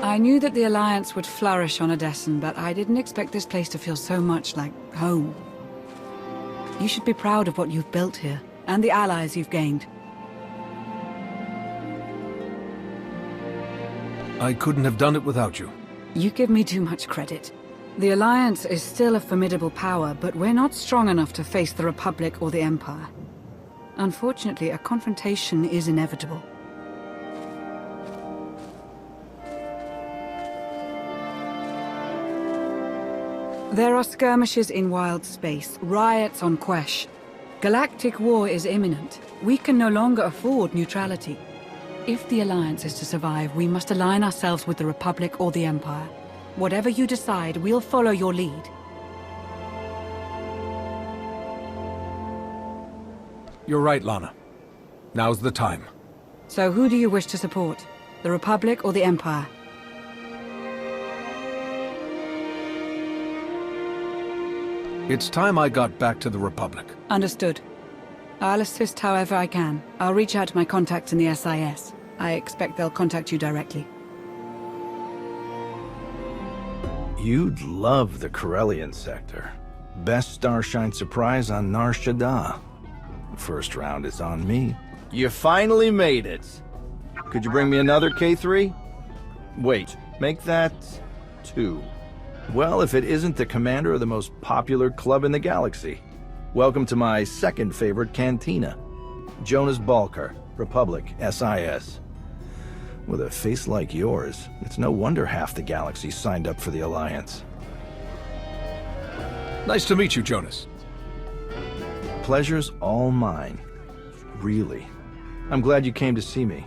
I knew that the Alliance would flourish on Odessen, but I didn't expect this place to feel so much like home. You should be proud of what you've built here, and the allies you've gained. I couldn't have done it without you. You give me too much credit. The Alliance is still a formidable power, but we're not strong enough to face the Republic or the Empire. Unfortunately, a confrontation is inevitable. There are skirmishes in wild space, riots on Quesh. Galactic war is imminent. We can no longer afford neutrality. If the Alliance is to survive, we must align ourselves with the Republic or the Empire. Whatever you decide, we'll follow your lead. You're right, Lana. Now's the time. So who do you wish to support? The Republic or the Empire? It's time I got back to the Republic. Understood. I'll assist however I can. I'll reach out to my contacts in the SIS. I expect they'll contact you directly. You'd love the Corellian sector. Best Starshine surprise on Nar Shaddaa. First round is on me. You finally made it. Could you bring me another K3? Wait, make that 2. Well, if it isn't the commander of the most popular club in the galaxy. Welcome to my second favorite cantina. Jonas Balker, Republic, SIS. With a face like yours, it's no wonder half the galaxy signed up for the Alliance. Nice to meet you, Jonas. Pleasure's all mine. Really. I'm glad you came to see me.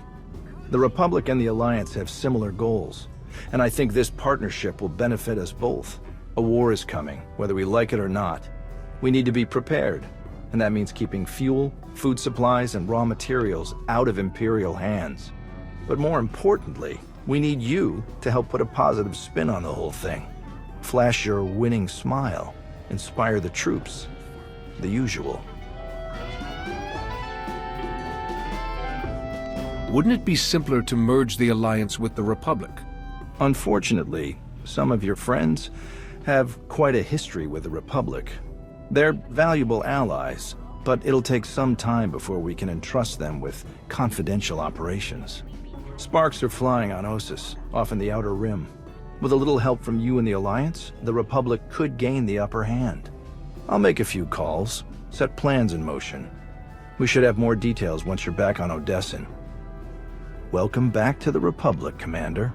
The Republic and the Alliance have similar goals, and I think this partnership will benefit us both. A war is coming, whether we like it or not. We need to be prepared, and that means keeping fuel, food supplies, and raw materials out of Imperial hands. But more importantly, we need you to help put a positive spin on the whole thing. Flash your winning smile, inspire the troops. The usual. Wouldn't it be simpler to merge the Alliance with the Republic? Unfortunately, some of your friends have quite a history with the Republic. They're valuable allies, but it'll take some time before we can entrust them with confidential operations. Sparks are flying on Ossus, off in the Outer Rim. With a little help from you and the Alliance, the Republic could gain the upper hand. I'll make a few calls, set plans in motion. We should have more details once you're back on Odessen. Welcome back to the Republic, Commander.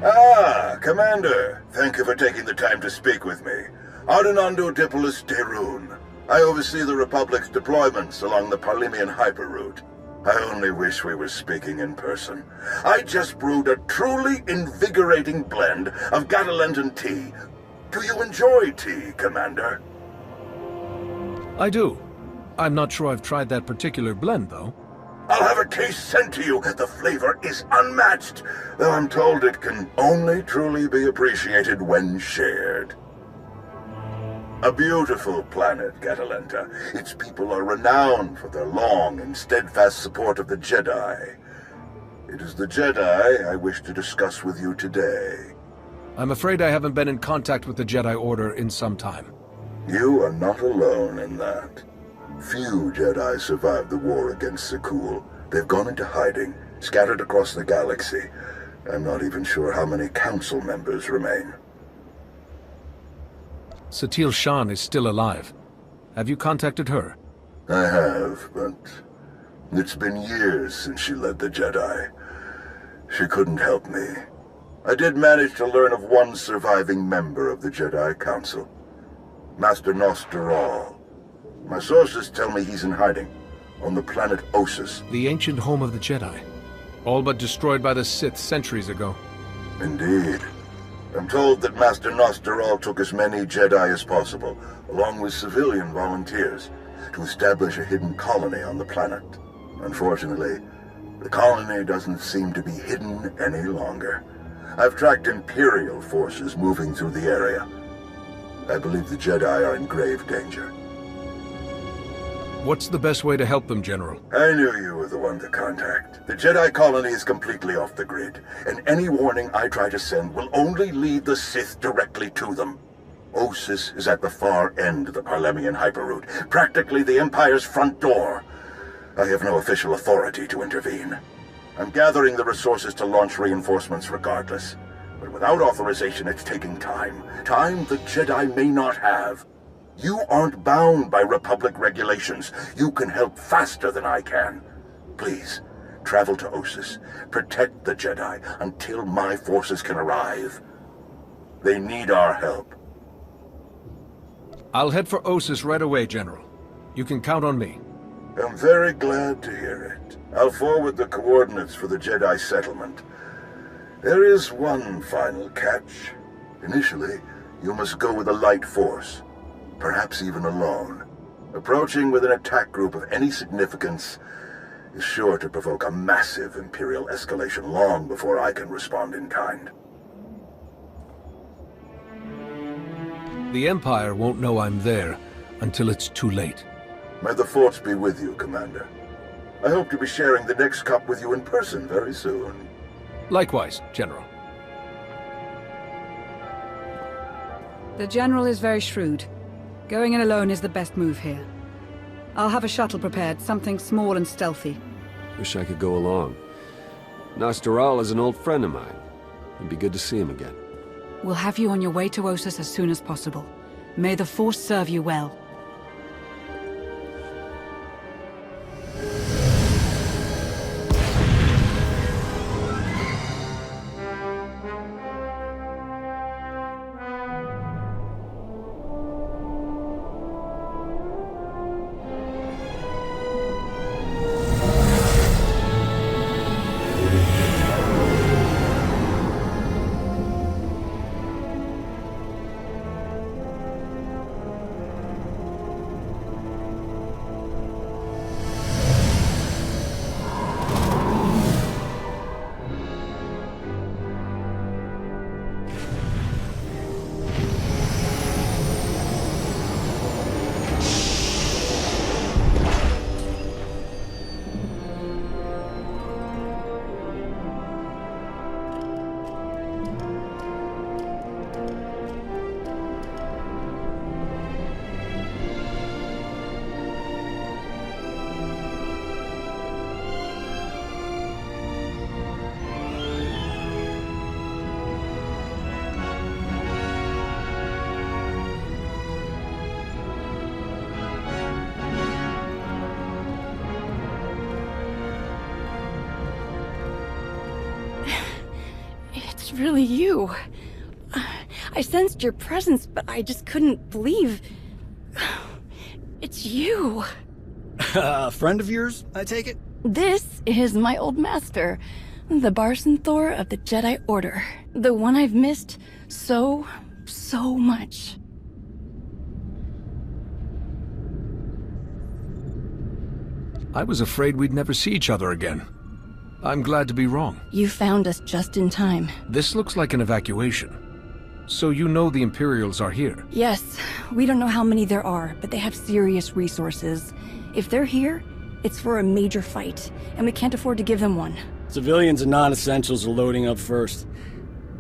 Ah, Commander. Thank you for taking the time to speak with me. Ardinando Dipolis Derun. I oversee the Republic's deployments along the Parlimian hyperroute. I only wish we were speaking in person. I just brewed a truly invigorating blend of Gatalentan tea. Do you enjoy tea, Commander? I do. I'm not sure I've tried that particular blend, though. I'll have a case sent to you. The flavor is unmatched, though I'm told it can only truly be appreciated when shared. A beautiful planet, Gatalenta. Its people are renowned for their long and steadfast support of the Jedi. It is the Jedi I wish to discuss with you today. I'm afraid I haven't been in contact with the Jedi Order in some time. You are not alone in that. Few Jedi survived the war against Sekul. They've gone into hiding, scattered across the galaxy. I'm not even sure how many council members remain. Satil Shan is still alive. Have you contacted her? I have, but it's been years since she led the Jedi. She couldn't help me. I did manage to learn of one surviving member of the Jedi Council, Master Gnost-Dural. My sources tell me he's in hiding, on the planet Ossus. The ancient home of the Jedi. All but destroyed by the Sith centuries ago. Indeed. I'm told that Master Gnost-Dural took as many Jedi as possible, along with civilian volunteers, to establish a hidden colony on the planet. Unfortunately, the colony doesn't seem to be hidden any longer. I've tracked Imperial forces moving through the area. I believe the Jedi are in grave danger. What's the best way to help them, General? I knew you were the one to contact. The Jedi colony is completely off the grid, and any warning I try to send will only lead the Sith directly to them. Ossus is at the far end of the Parlemian hyperroute, practically the Empire's front door. I have no official authority to intervene. I'm gathering the resources to launch reinforcements regardless. But without authorization, it's taking time. Time the Jedi may not have. You aren't bound by Republic regulations. You can help faster than I can. Please, travel to Ossus. Protect the Jedi until my forces can arrive. They need our help. I'll head for Ossus right away, General. You can count on me. I'm very glad to hear it. I'll forward the coordinates for the Jedi settlement. There is one final catch. Initially, you must go with a light force, perhaps even alone. Approaching with an attack group of any significance is sure to provoke a massive Imperial escalation long before I can respond in kind. The Empire won't know I'm there until it's too late. May the Force be with you, Commander. I hope to be sharing the next cup with you in person very soon. Likewise, General. The General is very shrewd. Going in alone is the best move here. I'll have a shuttle prepared, something small and stealthy. Wish I could go along. Gnost-Dural is an old friend of mine. It'd be good to see him again. We'll have you on your way to Ossus as soon as possible. May the Force serve you well. It's really you. I sensed your presence, but I just couldn't believe... It's you. A friend of yours, I take it? This is my old master, the SWTOR of the Jedi Order. The one I've missed so much. I was afraid we'd never see each other again. I'm glad to be wrong. You found us just in time. This looks like an evacuation. So you know the Imperials are here? Yes, we don't know how many there are, but they have serious resources. If they're here, it's for a major fight, and we can't afford to give them one. Civilians and non-essentials are loading up first.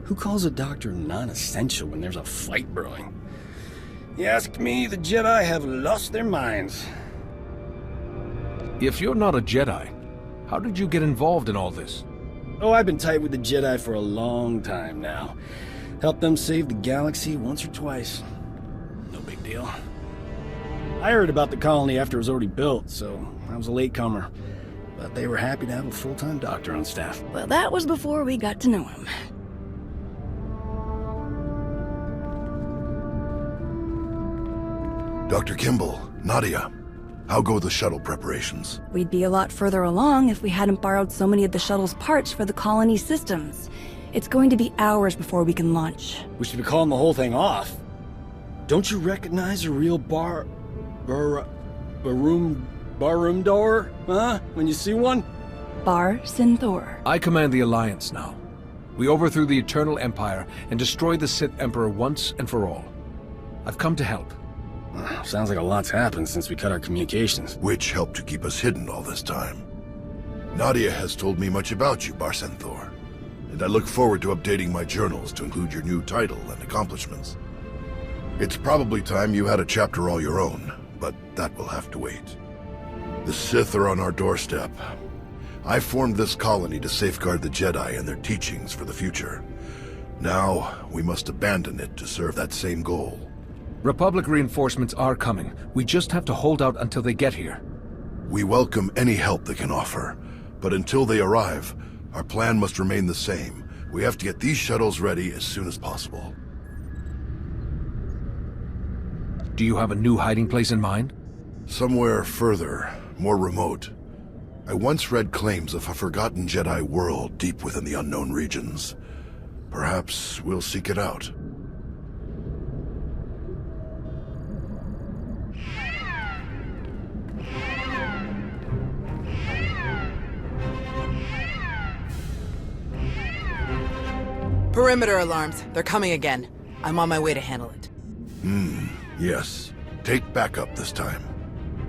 Who calls a doctor non-essential when there's a fight brewing? You ask me, the Jedi have lost their minds. If you're not a Jedi, how did you get involved in all this? Oh, I've been tight with the Jedi for a long time now. Helped them save the galaxy once or twice. No big deal. I heard about the colony after it was already built, so I was a latecomer. But they were happy to have a full-time doctor on staff. Well, that was before we got to know him. Dr. Kimball, Nadia, how go the shuttle preparations? We'd be a lot further along if we hadn't borrowed so many of the shuttle's parts for the colony systems. It's going to be hours before we can launch. We should be calling the whole thing off. Don't you recognize a real barroom door, huh? When you see one? SWTOR. I command the Alliance now. We overthrew the Eternal Empire and destroyed the Sith Emperor once and for all. I've come to help. Sounds like a lot's happened since we cut our communications. Which helped to keep us hidden all this time. Nadia has told me much about you, SWTOR, and I look forward to updating my journals to include your new title and accomplishments. It's probably time you had a chapter all your own, but that will have to wait. The Sith are on our doorstep. I formed this colony to safeguard the Jedi and their teachings for the future. Now, we must abandon it to serve that same goal. Republic reinforcements are coming. We just have to hold out until they get here. We welcome any help they can offer, but until they arrive, our plan must remain the same. We have to get these shuttles ready as soon as possible. Do you have a new hiding place in mind? Somewhere further, more remote. I once read claims of a forgotten Jedi world deep within the unknown regions. Perhaps we'll seek it out. Perimeter alarms. They're coming again. I'm on my way to handle it. Yes. Take backup this time.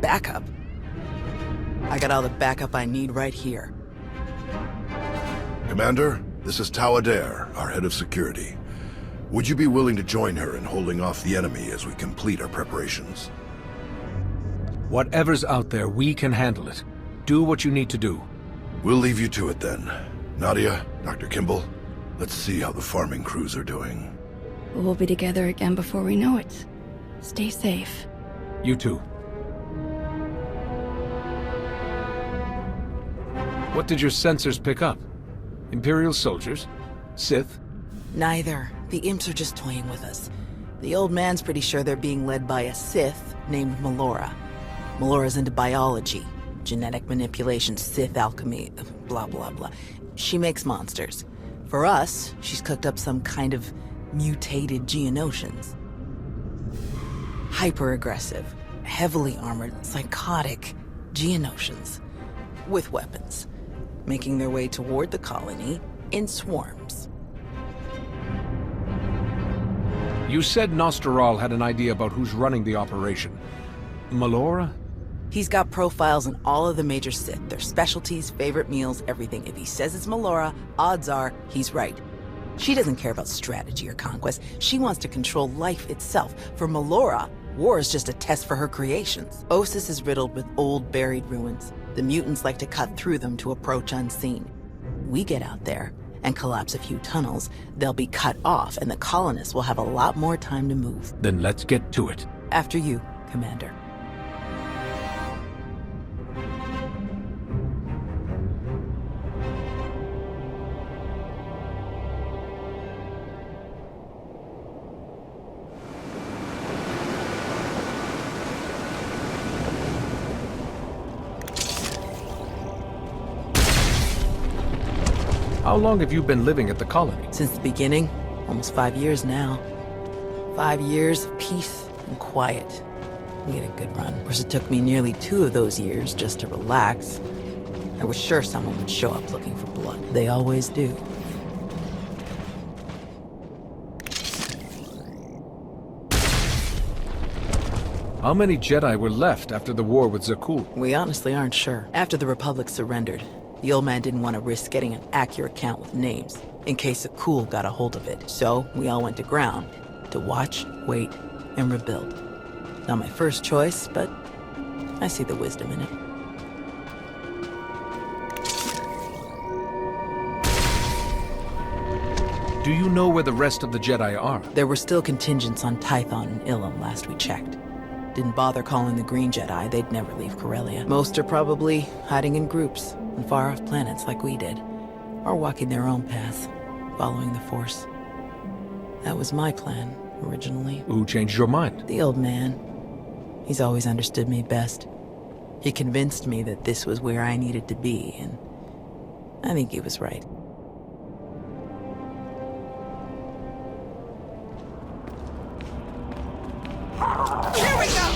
Backup? I got all the backup I need right here. Commander, this is Tau Adair, our head of security. Would you be willing to join her in holding off the enemy as we complete our preparations? Whatever's out there, we can handle it. Do what you need to do. We'll leave you to it then. Nadia, Dr. Kimball, let's see how the farming crews are doing. We'll be together again before we know it. Stay safe. You too. What did your sensors pick up? Imperial soldiers? Sith? Neither. The imps are just toying with us. The old man's pretty sure they're being led by a Sith named Melora. Melora's into biology, genetic manipulation, Sith alchemy, blah blah blah. She makes monsters. For us, she's cooked up some kind of mutated Geonosians. Hyper-aggressive, heavily armored, psychotic Geonosians. With weapons. Making their way toward the colony in swarms. You said Gnost-Dural had an idea about who's running the operation. Melora? He's got profiles on all of the major Sith, their specialties, favorite meals, everything. If he says it's Melora, odds are he's right. She doesn't care about strategy or conquest. She wants to control life itself. For Melora, war is just a test for her creations. Ossus is riddled with old, buried ruins. The mutants like to cut through them to approach unseen. We get out there and collapse a few tunnels, they'll be cut off, and the colonists will have a lot more time to move. Then let's get to it. After you, Commander. How long have you been living at the colony? Since the beginning, almost 5 years now. 5 years of peace and quiet. We had a good run. Of course, it took me nearly 2 of those years just to relax. I was sure someone would show up looking for blood. They always do. How many Jedi were left after the war with Zakuul? We honestly aren't sure. After the Republic surrendered, the old man didn't want to risk getting an accurate count with names, in case Zakuul got a hold of it. So we all went to ground, to watch, wait, and rebuild. Not my first choice, but I see the wisdom in it. Do you know where the rest of the Jedi are? There were still contingents on Tython and Ilum last we checked. Didn't bother calling the Green Jedi, they'd never leave Corellia. Most are probably hiding in groups on far-off planets like we did, or walking their own path, following the Force. That was my plan, originally. Who changed your mind? The old man. He's always understood me best. He convinced me that this was where I needed to be, and I think he was right. Here we go!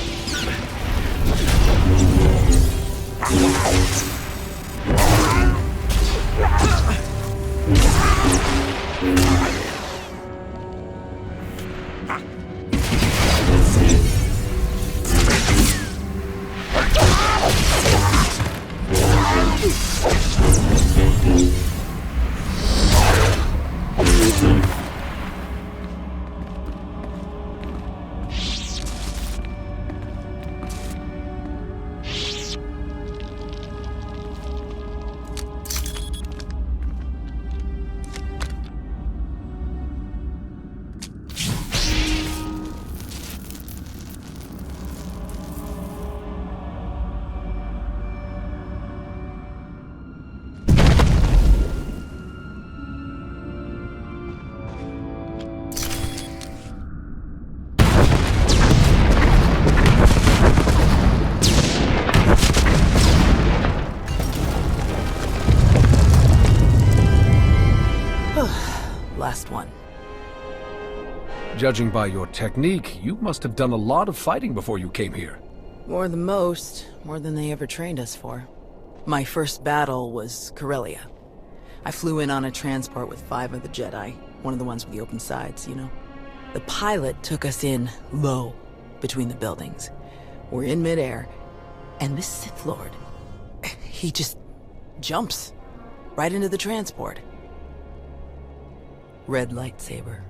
Judging by your technique, you must have done a lot of fighting before you came here. More than most, more than they ever trained us for. My first battle was Corellia. I flew in on a transport with 5 of the Jedi, one of the ones with the open sides, you know. The pilot took us in low, between the buildings. We're in midair, and this Sith Lord, he just jumps right into the transport. Red lightsaber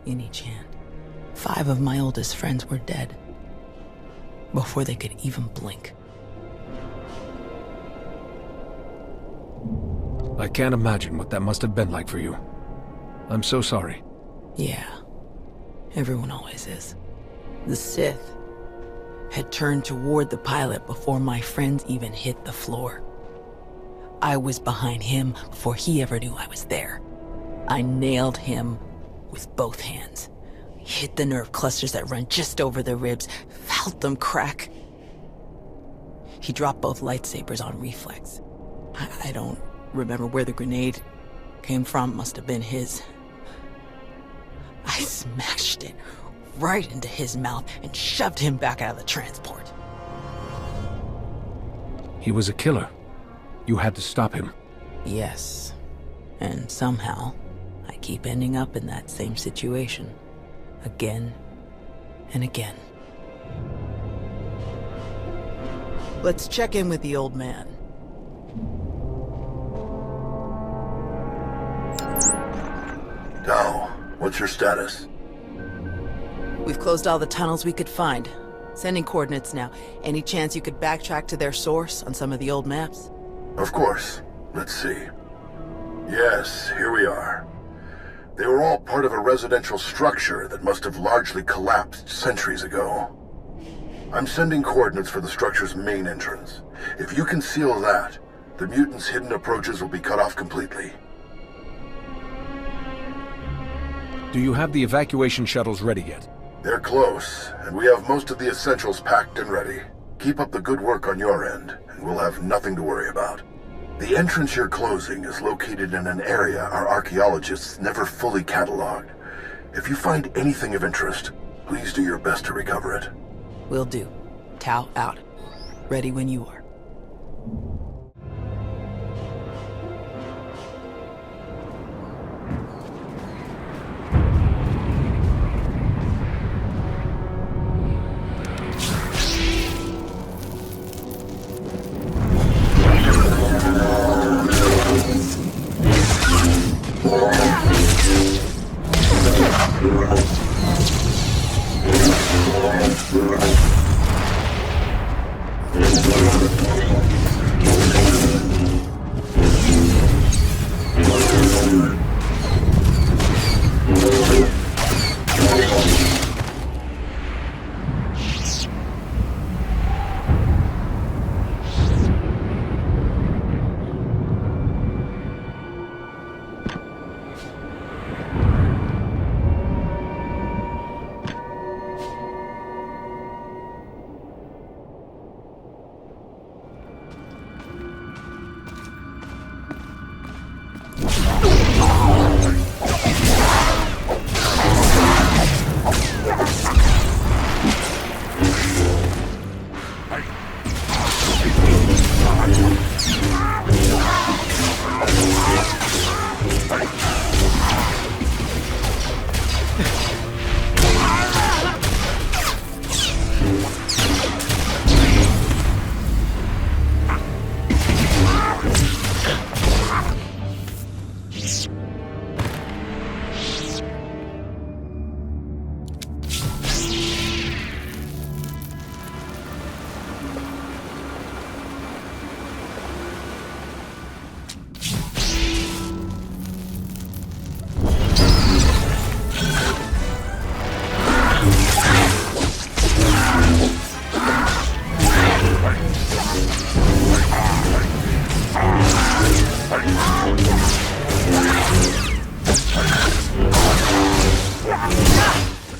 in each hand. 5 of my oldest friends were dead before they could even blink. I can't imagine what that must have been like for you. I'm so sorry. Yeah, everyone always is. The Sith had turned toward the pilot before my friends even hit the floor. I was behind him before he ever knew I was there. I nailed him with both hands. Hit the nerve clusters that run just over the ribs, felt them crack. He dropped both lightsabers on reflex. I don't remember where the grenade came from, must have been his. I smashed it right into his mouth and shoved him back out of the transport. He was a killer. You had to stop him. Yes. And somehow, I keep ending up in that same situation. Again and again. Let's check in with the old man. Tao, what's your status? We've closed all the tunnels we could find. Sending coordinates now. Any chance you could backtrack to their source on some of the old maps? Of course. Let's see. Yes, here we are. They were all part of a residential structure that must have largely collapsed centuries ago. I'm sending coordinates for the structure's main entrance. If you can seal that, the mutants' hidden approaches will be cut off completely. Do you have the evacuation shuttles ready yet? They're close, and we have most of the essentials packed and ready. Keep up the good work on your end, and we'll have nothing to worry about. The entrance you're closing is located in an area our archaeologists never fully cataloged. If you find anything of interest, please do your best to recover it. Will do. Tau out. Ready when you are.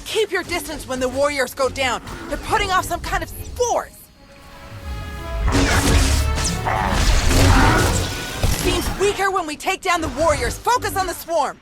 Keep your distance when the warriors go down. They're putting off some kind of spores. Seems weaker when we take down the warriors. Focus on the swarm.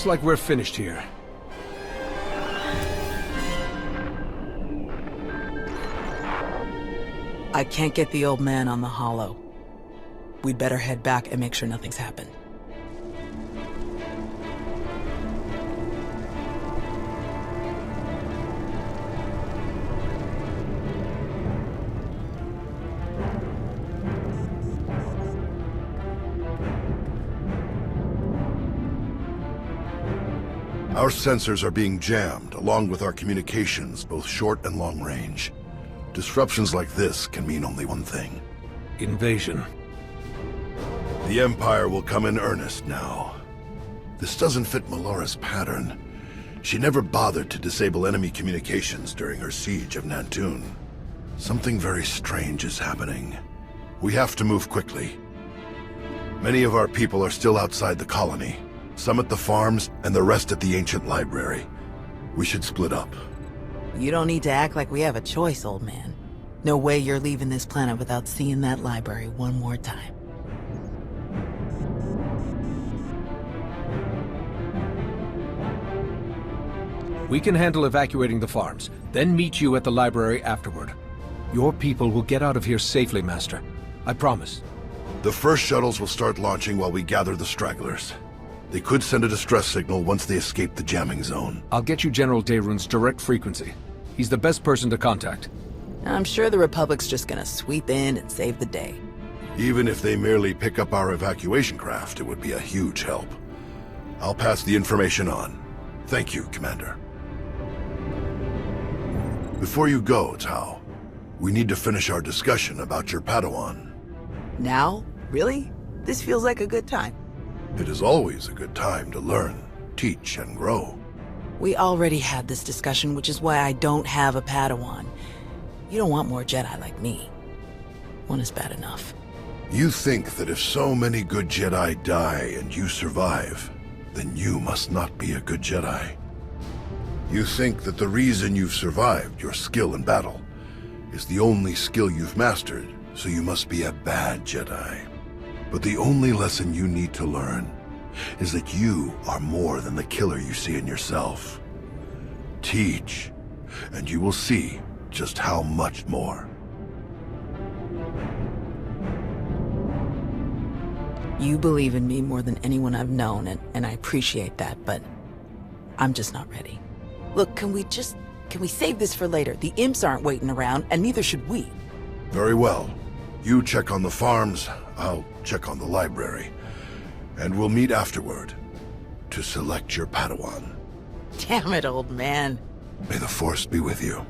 Looks like we're finished here. I can't get the old man on the holo. We'd better head back and make sure nothing's happened. Our sensors are being jammed, along with our communications, both short and long range. Disruptions like this can mean only one thing. Invasion. The Empire will come in earnest now. This doesn't fit Melora's pattern. She never bothered to disable enemy communications during her siege of Nantoon. Something very strange is happening. We have to move quickly. Many of our people are still outside the colony. Some at the farms, and the rest at the ancient library. We should split up. You don't need to act like we have a choice, old man. No way you're leaving this planet without seeing that library one more time. We can handle evacuating the farms, then meet you at the library afterward. Your people will get out of here safely, Master. I promise. The first shuttles will start launching while we gather the stragglers. They could send a distress signal once they escape the jamming zone. I'll get you General Daerun's direct frequency. He's the best person to contact. I'm sure the Republic's just gonna sweep in and save the day. Even if they merely pick up our evacuation craft, it would be a huge help. I'll pass the information on. Thank you, Commander. Before you go, Tao, we need to finish our discussion about your Padawan. Now? Really? This feels like a good time. It is always a good time to learn, teach, and grow. We already had this discussion, which is why I don't have a Padawan. You don't want more Jedi like me. One is bad enough. You think that if so many good Jedi die and you survive, then you must not be a good Jedi. You think that the reason you've survived your skill in battle is the only skill you've mastered, so you must be a bad Jedi. But the only lesson you need to learn is that you are more than the killer you see in yourself. Teach, and you will see just how much more. You believe in me more than anyone I've known, and I appreciate that, but I'm just not ready. Look, can we save this for later? The imps aren't waiting around, and neither should we. Very well. You check on the farms, I'll check on the library. And we'll meet afterward to select your Padawan. Damn it, old man. May the Force be with you.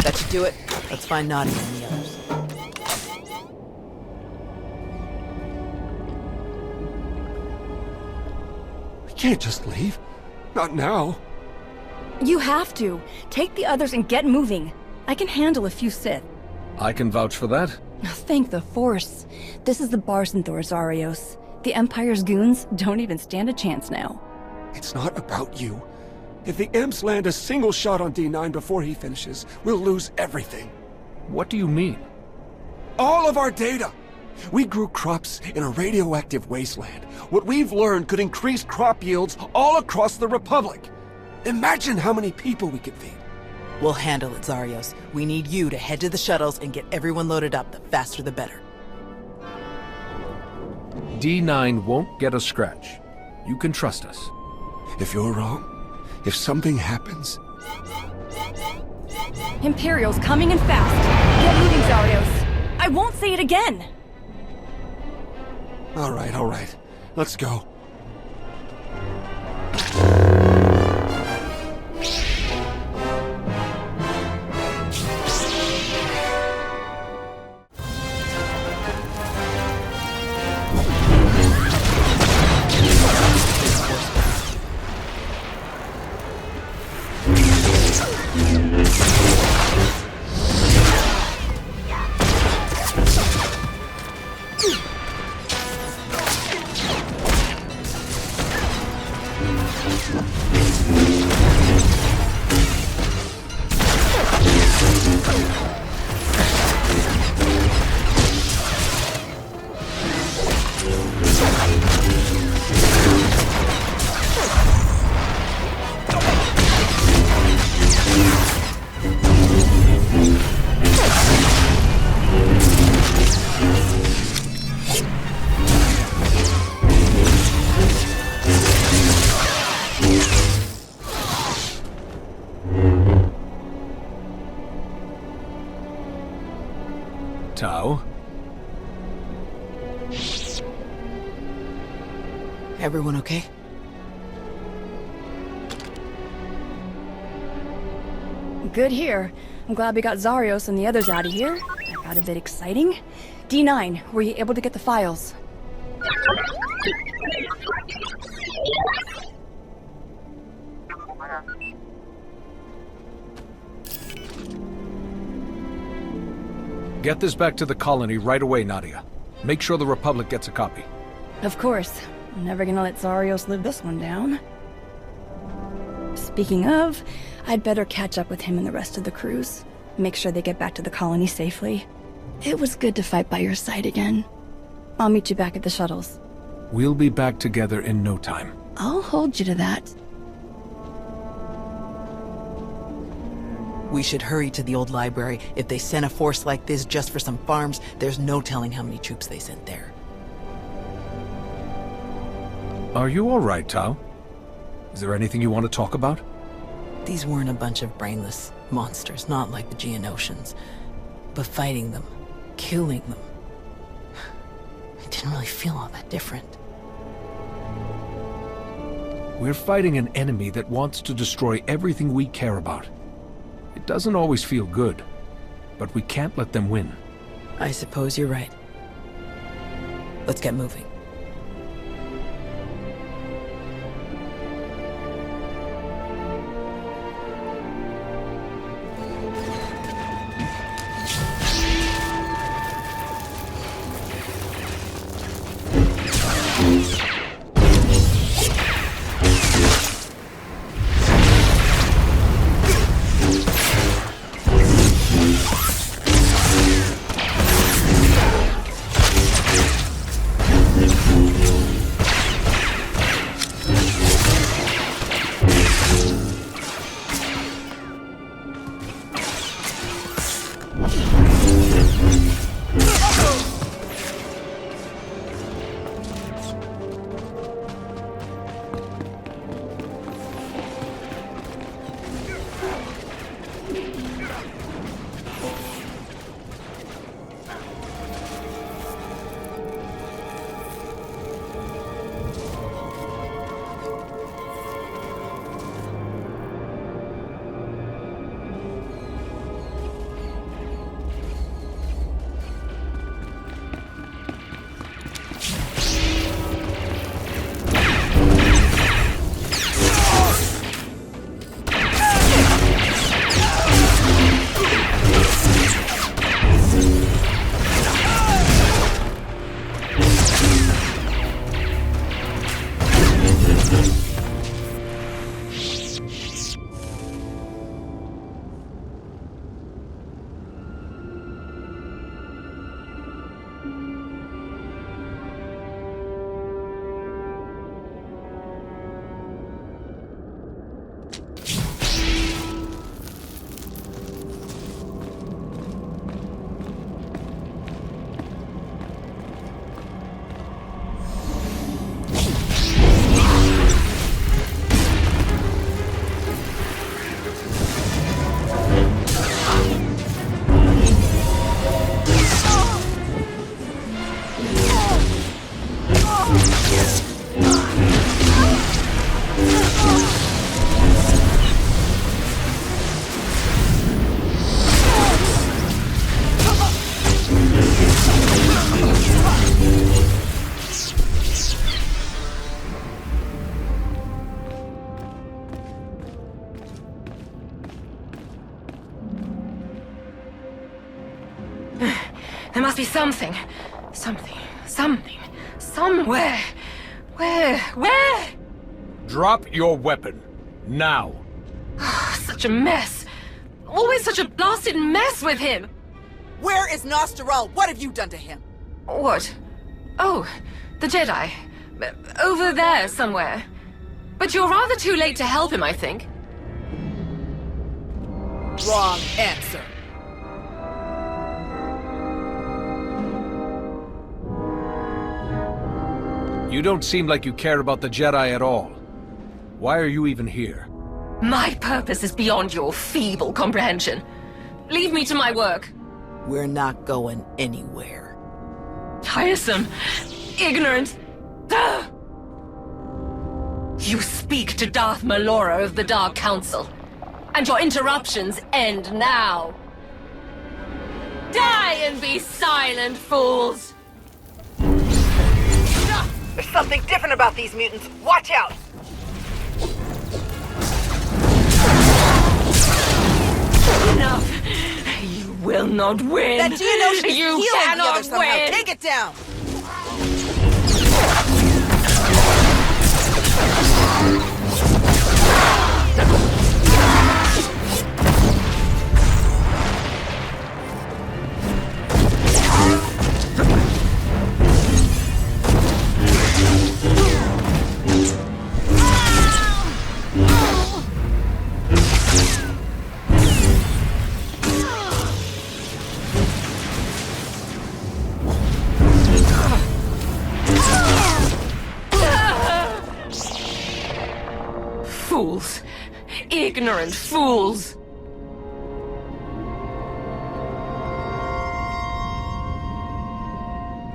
That should do it. Let's find Nadia and the others. We can't just leave. Not now. You have to. Take the others and get moving. I can handle a few Sith. I can vouch for that. Thank the Force. This is the Barsenthor, Zarios. The Empire's goons don't even stand a chance now. It's not about you. If the imps land a single shot on D9 before he finishes, we'll lose everything. What do you mean? All of our data! We grew crops in a radioactive wasteland. What we've learned could increase crop yields all across the Republic. Imagine how many people we could feed. We'll handle it, Zarios. We need you to head to the shuttles and get everyone loaded up. The faster the better. D9 won't get a scratch. You can trust us. If you're wrong, if something happens, Imperial's coming in fast. Get moving, Zarios. I won't say it again. All right. Let's go. Tau? Everyone okay? Good here. I'm glad we got Zarios and the others out of here. That got a bit exciting. D9, were you able to get the files? Get this back to the colony right away, Nadia. Make sure the Republic gets a copy. Of course. I'm never gonna let Zarios live this one down. Speaking of, I'd better catch up with him and the rest of the crews. Make sure they get back to the colony safely. It was good to fight by your side again. I'll meet you back at the shuttles. We'll be back together in no time. I'll hold you to that. We should hurry to the old library. If they sent a force like this just for some farms, there's no telling how many troops they sent there. Are you all right, Tau? Is there anything you want to talk about? These weren't a bunch of brainless monsters, not like the Geonosians. But fighting them, killing them, it didn't really feel all that different. We're fighting an enemy that wants to destroy everything we care about. It doesn't always feel good, but we can't let them win. I suppose you're right. Let's get moving. There must be something. Something. Somewhere. Where? Drop your weapon. Now. Such a mess. Always such a blasted mess with him. Where is Gnost-Dural? What have you done to him? What? Oh, the Jedi. Over there somewhere. But you're rather too late to help him, I think. Wrong answer. You don't seem like you care about the Jedi at all. Why are you even here? My purpose is beyond your feeble comprehension. Leave me to my work. We're not going anywhere. Tiresome. Ignorant. Ugh. You speak to Darth Malora of the Dark Council. And your interruptions end now. Die and be silent, fools! There's something different about these mutants. Watch out! Enough! You will not win! That Geonosian is you healing the other somehow. Win. Take it down! Fools. Ignorant fools.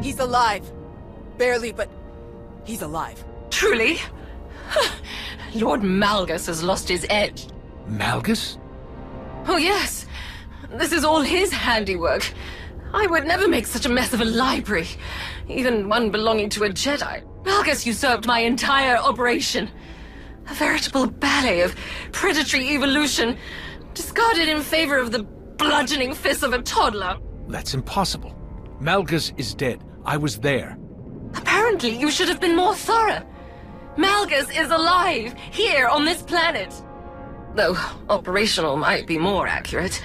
He's alive. Barely, but he's alive. Truly? Lord Malgus has lost his edge. Malgus? Oh yes. This is all his handiwork. I would never make such a mess of a library. Even one belonging to a Jedi. Malgus usurped my entire operation. A veritable ballet of predatory evolution, discarded in favor of the bludgeoning fists of a toddler. That's impossible. Malgus is dead. I was there. Apparently, you should have been more thorough. Malgus is alive, here on this planet. Though operational might be more accurate.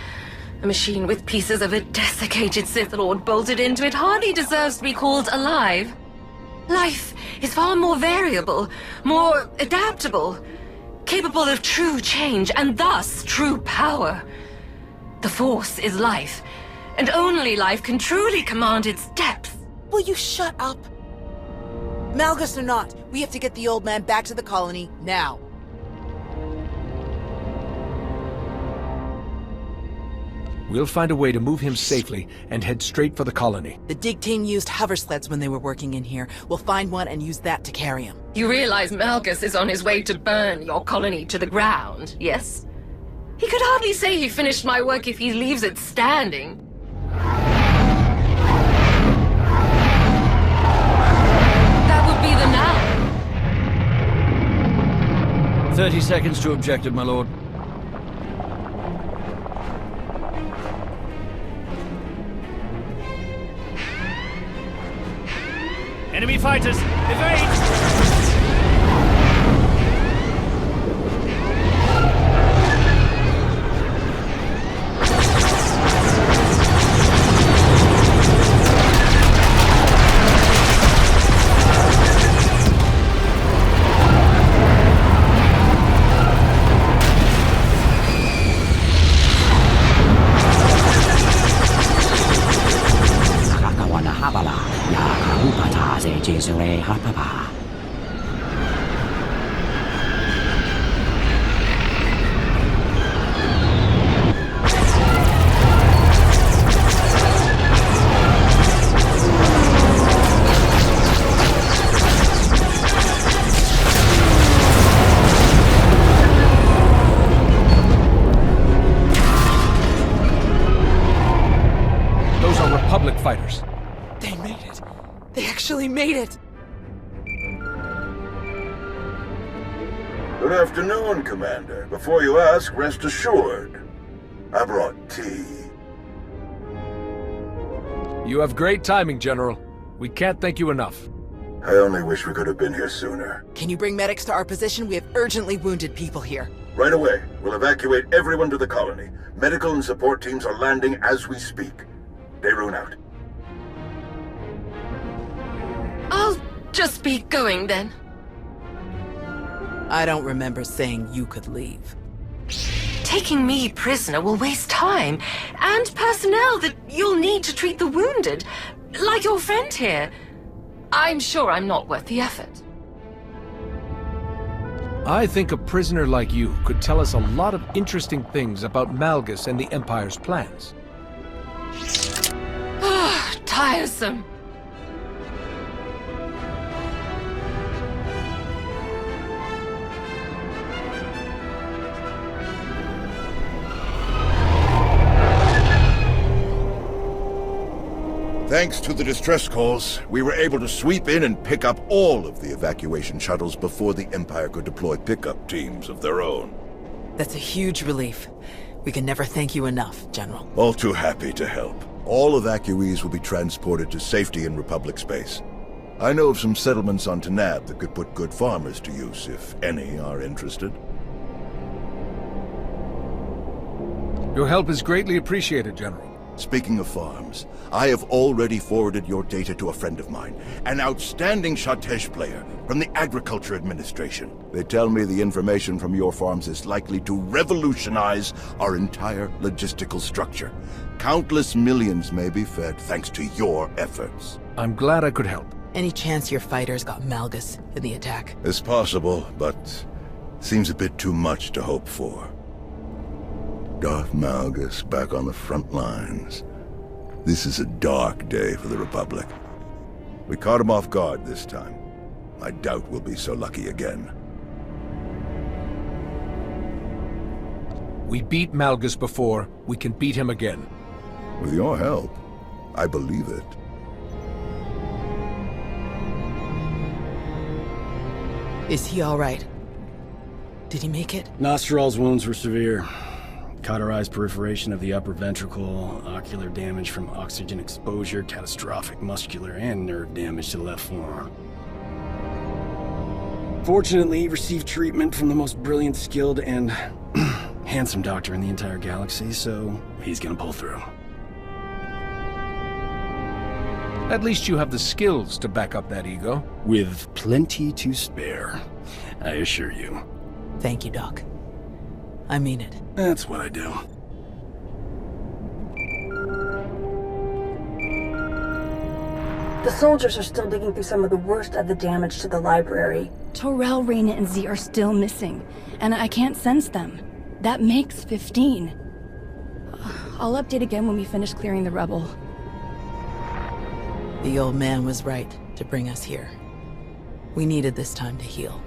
A machine with pieces of a desiccated Sith Lord bolted into it hardly deserves to be called alive. Life is far more variable, more adaptable, capable of true change, and thus true power. The Force is life, and only life can truly command its depth. Will you shut up? Malgus or not, we have to get the old man back to the colony, now. We'll find a way to move him safely and head straight for the colony. The dig team used hover sleds when they were working in here. We'll find one and use that to carry him. You realize Malgus is on his way to burn your colony to the ground, yes? He could hardly say he finished my work if he leaves it standing. That would be the now. 30 seconds to objective, my lord. Enemy fighters, evade! Fighters. They made it. They actually made it. Good afternoon, Commander. Before you ask, rest assured. I brought tea. You have great timing, General. We can't thank you enough. I only wish we could have been here sooner. Can you bring medics to our position? We have urgently wounded people here. Right away. We'll evacuate everyone to the colony. Medical and support teams are landing as we speak. Daerun out. I'll just be going then. I don't remember saying you could leave. Taking me prisoner will waste time, and personnel that you'll need to treat the wounded, like your friend here. I'm sure I'm not worth the effort. I think a prisoner like you could tell us a lot of interesting things about Malgus and the Empire's plans. Ah, tiresome. Thanks to the distress calls, we were able to sweep in and pick up all of the evacuation shuttles before the Empire could deploy pickup teams of their own. That's a huge relief. We can never thank you enough, General. All too happy to help. All evacuees will be transported to safety in Republic space. I know of some settlements on Tanab that could put good farmers to use, if any are interested. Your help is greatly appreciated, General. Speaking of farms, I have already forwarded your data to a friend of mine, an outstanding Shatej player from the Agriculture Administration. They tell me the information from your farms is likely to revolutionize our entire logistical structure. Countless millions may be fed thanks to your efforts. I'm glad I could help. Any chance your fighters got Malgus in the attack? It's possible, but seems a bit too much to hope for. Darth Malgus back on the front lines. This is a dark day for the Republic. We caught him off guard this time. I doubt we'll be so lucky again. We beat Malgus before, we can beat him again. With your help, I believe it. Is he all right? Did he make it? Gnost-Dural's wounds were severe. Cauterized perforation of the upper ventricle, ocular damage from oxygen exposure, catastrophic muscular and nerve damage to the left forearm. Fortunately, he received treatment from the most brilliant, skilled, and handsome doctor in the entire galaxy, so he's gonna pull through. At least you have the skills to back up that ego. With plenty to spare, I assure you. Thank you, Doc. I mean it. That's what I do. The soldiers are still digging through some of the worst of the damage to the library. Torel, Reyna, and Z are still missing, and I can't sense them. That makes 15. I'll update again when we finish clearing the rubble. The old man was right to bring us here. We needed this time to heal.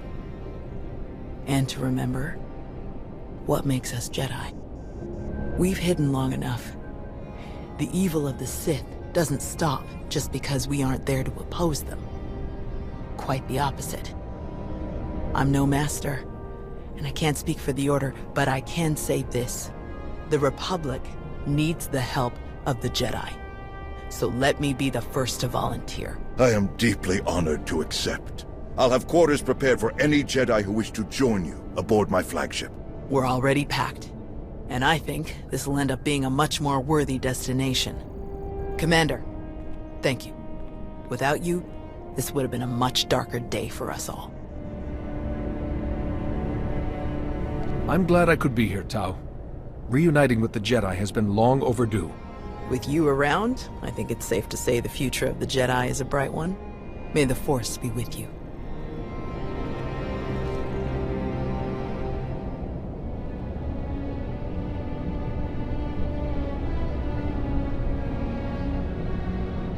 And to remember what makes us Jedi. We've hidden long enough. The evil of the Sith doesn't stop just because we aren't there to oppose them. Quite the opposite. I'm no master, and I can't speak for the Order, but I can say this. The Republic needs the help of the Jedi. So let me be the first to volunteer. I am deeply honored to accept. I'll have quarters prepared for any Jedi who wish to join you aboard my flagship. We're already packed, and I think this will end up being a much more worthy destination. Commander, thank you. Without you, this would have been a much darker day for us all. I'm glad I could be here, Tau. Reuniting with the Jedi has been long overdue. With you around, I think it's safe to say the future of the Jedi is a bright one. May the Force be with you.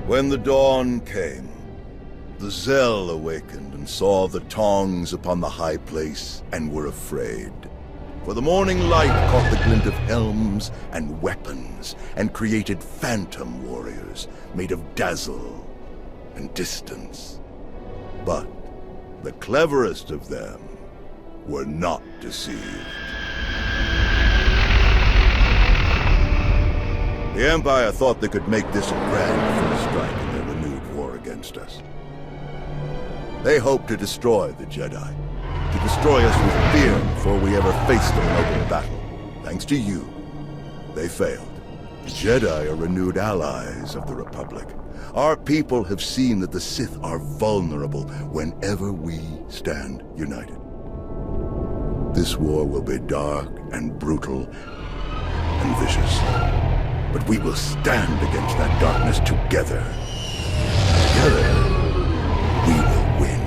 When the dawn came, the Zell awakened and saw the tongs upon the high place and were afraid. For the morning light caught the glint of helms and weapons and created phantom warriors made of dazzle and distance. But the cleverest of them were not deceived. The Empire thought they could make this a grand first strike in their renewed war against us. They hoped to destroy the Jedi, to destroy us with fear before we ever faced them in open battle. Thanks to you, they failed. The Jedi are renewed allies of the Republic. Our people have seen that the Sith are vulnerable whenever we stand united. This war will be dark and brutal and vicious. But we will stand against that darkness together. Together, we will win.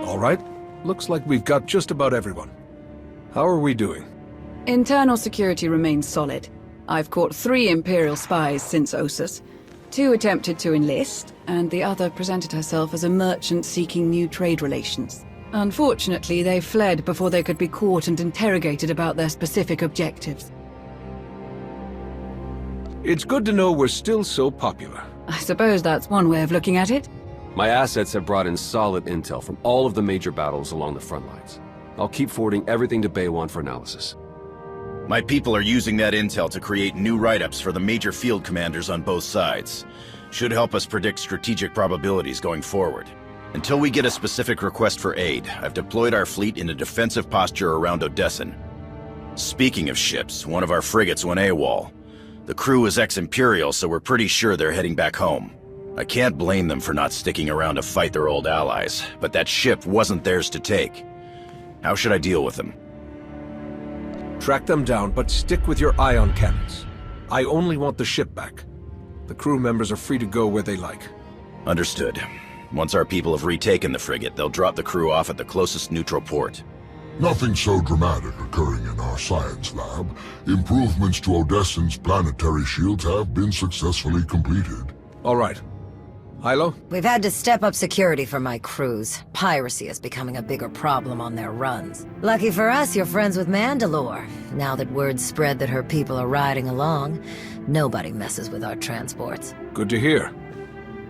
All right. Looks like we've got just about everyone. How are we doing? Internal security remains solid. I've caught 3 Imperial spies since Ossus. 2 attempted to enlist, and the other presented herself as a merchant seeking new trade relations. Unfortunately, they fled before they could be caught and interrogated about their specific objectives. It's good to know we're still so popular. I suppose that's one way of looking at it. My assets have brought in solid intel from all of the major battles along the front lines. I'll keep forwarding everything to Baywan for analysis. My people are using that intel to create new write-ups for the major field commanders on both sides. Should help us predict strategic probabilities going forward. Until we get a specific request for aid, I've deployed our fleet in a defensive posture around Odessin. Speaking of ships, one of our frigates went AWOL. The crew is ex-Imperial, so we're pretty sure they're heading back home. I can't blame them for not sticking around to fight their old allies, but that ship wasn't theirs to take. How should I deal with them? Track them down, but stick with your ion cannons. I only want the ship back. The crew members are free to go where they like. Understood. Once our people have retaken the frigate, they'll drop the crew off at the closest neutral port. Nothing so dramatic occurring in our science lab. Improvements to Odessin's planetary shields have been successfully completed. All right. Hilo? We've had to step up security for my crews. Piracy is becoming a bigger problem on their runs. Lucky for us, you're friends with Mandalore. Now that word's spread that her people are riding along, nobody messes with our transports. Good to hear.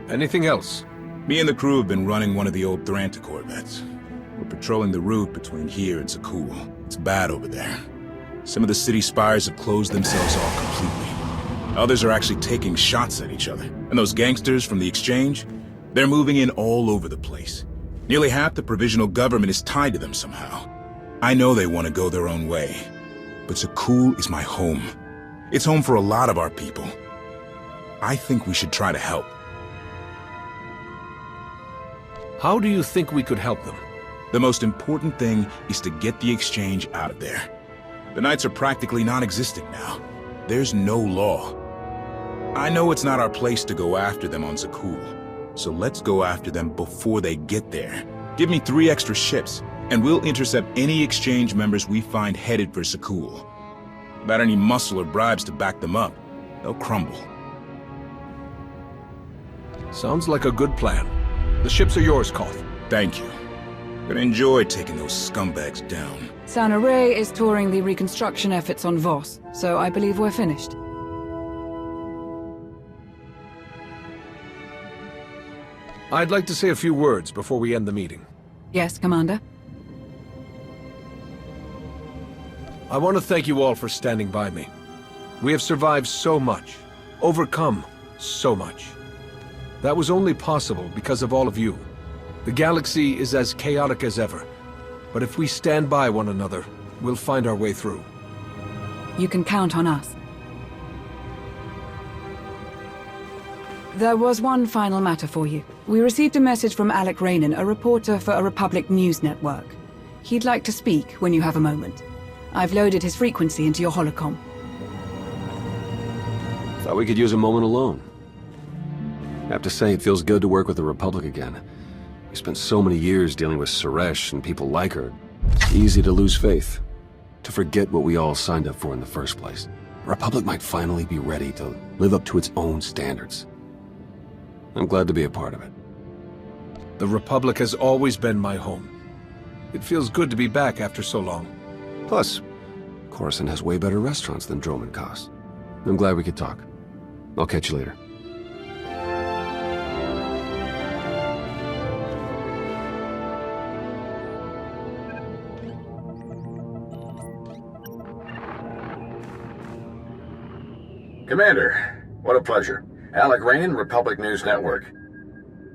Anything else? Me and the crew have been running one of the old Thranta corvettes. We're patrolling the route between here and Zakul. It's bad over there. Some of the city spires have closed themselves off completely. Others are actually taking shots at each other. And those gangsters from the exchange, they're moving in all over the place. Nearly half the provisional government is tied to them somehow. I know they want to go their own way, but Zakul is my home. It's home for a lot of our people. I think we should try to help. How do you think we could help them? The most important thing is to get the exchange out of there. The Knights are practically non-existent now. There's no law. I know it's not our place to go after them on Zakul, so let's go after them before they get there. Give me 3 extra ships, and we'll intercept any exchange members we find headed for Zakul. Without any muscle or bribes to back them up, they'll crumble. Sounds like a good plan. The ships are yours, Koth. Thank you. Gonna enjoy taking those scumbags down. Sana Ray is touring the reconstruction efforts on Voss, so I believe we're finished. I'd like to say a few words before we end the meeting. Yes, Commander? I want to thank you all for standing by me. We have survived so much, overcome so much. That was only possible because of all of you. The galaxy is as chaotic as ever, but if we stand by one another, we'll find our way through. You can count on us. There was one final matter for you. We received a message from Alec Raynon, a reporter for a Republic news network. He'd like to speak when you have a moment. I've loaded his frequency into your holocom. Thought we could use a moment alone. I have to say, it feels good to work with the Republic again. We spent so many years dealing with Suresh and people like her. It's easy to lose faith, to forget what we all signed up for in the first place. The Republic might finally be ready to live up to its own standards. I'm glad to be a part of it. The Republic has always been my home. It feels good to be back after so long. Plus, Coruscant has way better restaurants than Droman Kos. I'm glad we could talk. I'll catch you later. Commander, what a pleasure. Alec Rainin, Republic News Network.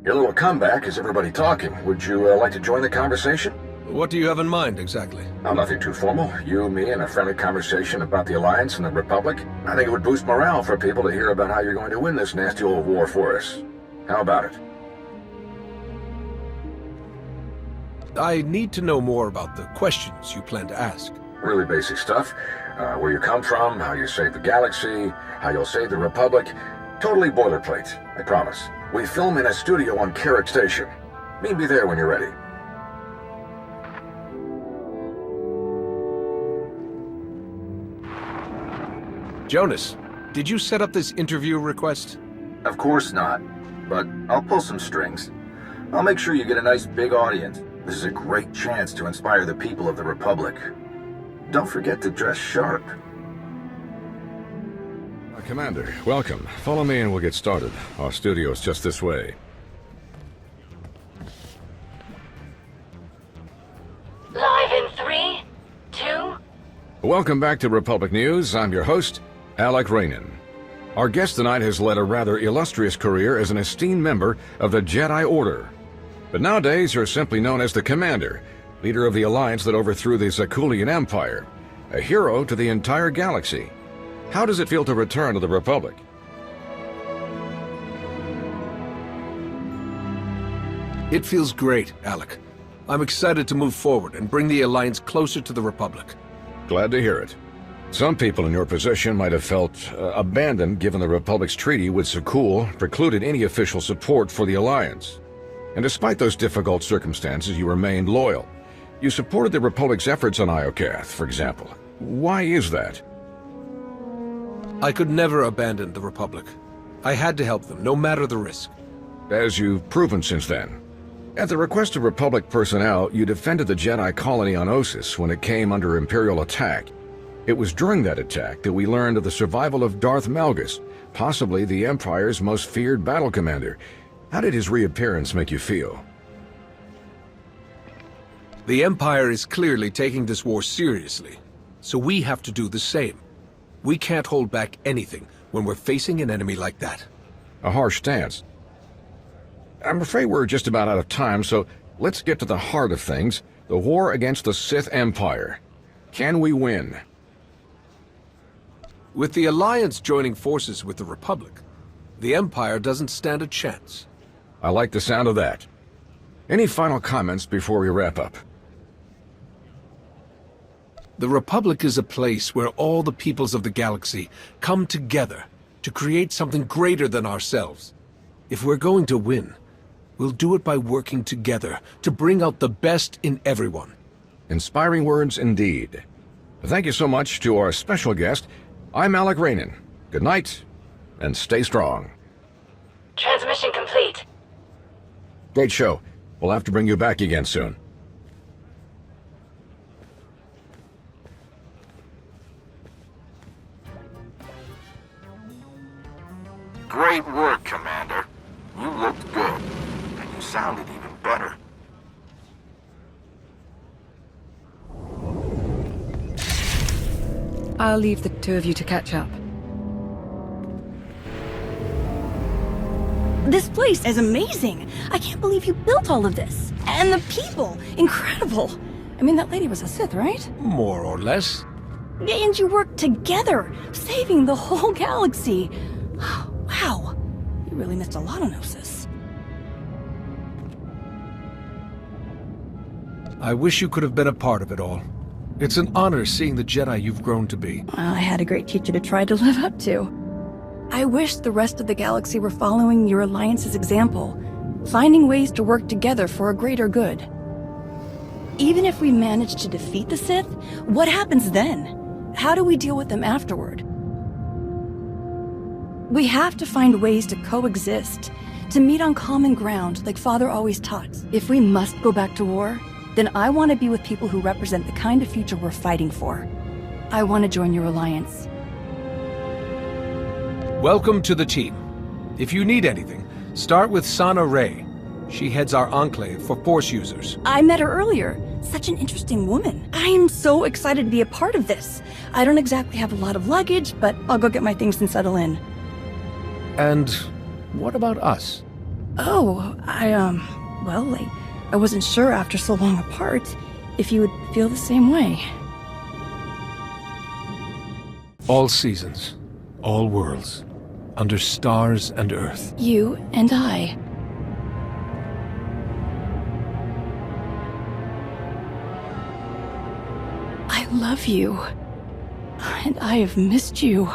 Your little comeback is everybody talking. Would you like to join the conversation? What do you have in mind, exactly? Oh, nothing too formal. You, me, and a friendly conversation about the Alliance and the Republic. I think it would boost morale for people to hear about how you're going to win this nasty old war for us. How about it? I need to know more about the questions you plan to ask. Really basic stuff. Where you come from, how you saved the galaxy, how you'll save the Republic. Totally boilerplate, I promise. We film in a studio on Carrick Station. Meet me there when you're ready. Jonas, did you set up this interview request? Of course not, but I'll pull some strings. I'll make sure you get a nice big audience. This is a great chance to inspire the people of the Republic. Don't forget to dress sharp. Commander, welcome. Follow me and we'll get started. Our studio's just this way. Live in 3, 2... Welcome back to Republic News. I'm your host, Alec Rainin. Our guest tonight has led a rather illustrious career as an esteemed member of the Jedi Order. But nowadays you're simply known as the Commander, leader of the alliance that overthrew the Zakulian Empire, a hero to the entire galaxy. How does it feel to return to the Republic? It feels great, Alec. I'm excited to move forward and bring the Alliance closer to the Republic. Glad to hear it. Some people in your position might have felt abandoned given the Republic's treaty with Zakul precluded any official support for the Alliance. And despite those difficult circumstances, you remained loyal. You supported the Republic's efforts on Iokath, for example. Why is that? I could never abandon the Republic. I had to help them, no matter the risk. As you've proven since then. At the request of Republic personnel, you defended the Jedi colony on Ossus when it came under Imperial attack. It was during that attack that we learned of the survival of Darth Malgus, possibly the Empire's most feared battle commander. How did his reappearance make you feel? The Empire is clearly taking this war seriously, so we have to do the same. We can't hold back anything when we're facing an enemy like that. A harsh stance. I'm afraid we're just about out of time, so let's get to the heart of things. The war against the Sith Empire. Can we win? With the Alliance joining forces with the Republic, the Empire doesn't stand a chance. I like the sound of that. Any final comments before we wrap up? The Republic is a place where all the peoples of the galaxy come together to create something greater than ourselves. If we're going to win, we'll do it by working together to bring out the best in everyone. Inspiring words indeed. Thank you so much to our special guest. I'm Alec Rainin. Good night, and stay strong. Transmission complete. Great show. We'll have to bring you back again soon. Great work, Commander. You looked good, and you sounded even better. I'll leave the two of you to catch up. This place is amazing. I can't believe you built all of this. And the people, incredible. I mean, that lady was a Sith, right? More or less. And you worked together, saving the whole galaxy. Wow, you really missed a lot on Ossus. I wish you could have been a part of it all. It's an honor seeing the Jedi you've grown to be. Well, I had a great teacher to try to live up to. I wish the rest of the galaxy were following your Alliance's example, finding ways to work together for a greater good. Even if we manage to defeat the Sith, what happens then? How do we deal with them afterward? We have to find ways to coexist, to meet on common ground like Father always taught. If we must go back to war, then I want to be with people who represent the kind of future we're fighting for. I want to join your alliance. Welcome to the team. If you need anything, start with Sana Ray. She heads our enclave for Force users. I met her earlier. Such an interesting woman. I'm so excited to be a part of this. I don't exactly have a lot of luggage, but I'll go get my things and settle in. And what about us? Oh, well, I wasn't sure after so long apart if you would feel the same way. All seasons, all worlds, under stars and earth. You and I. I love you. And I have missed you.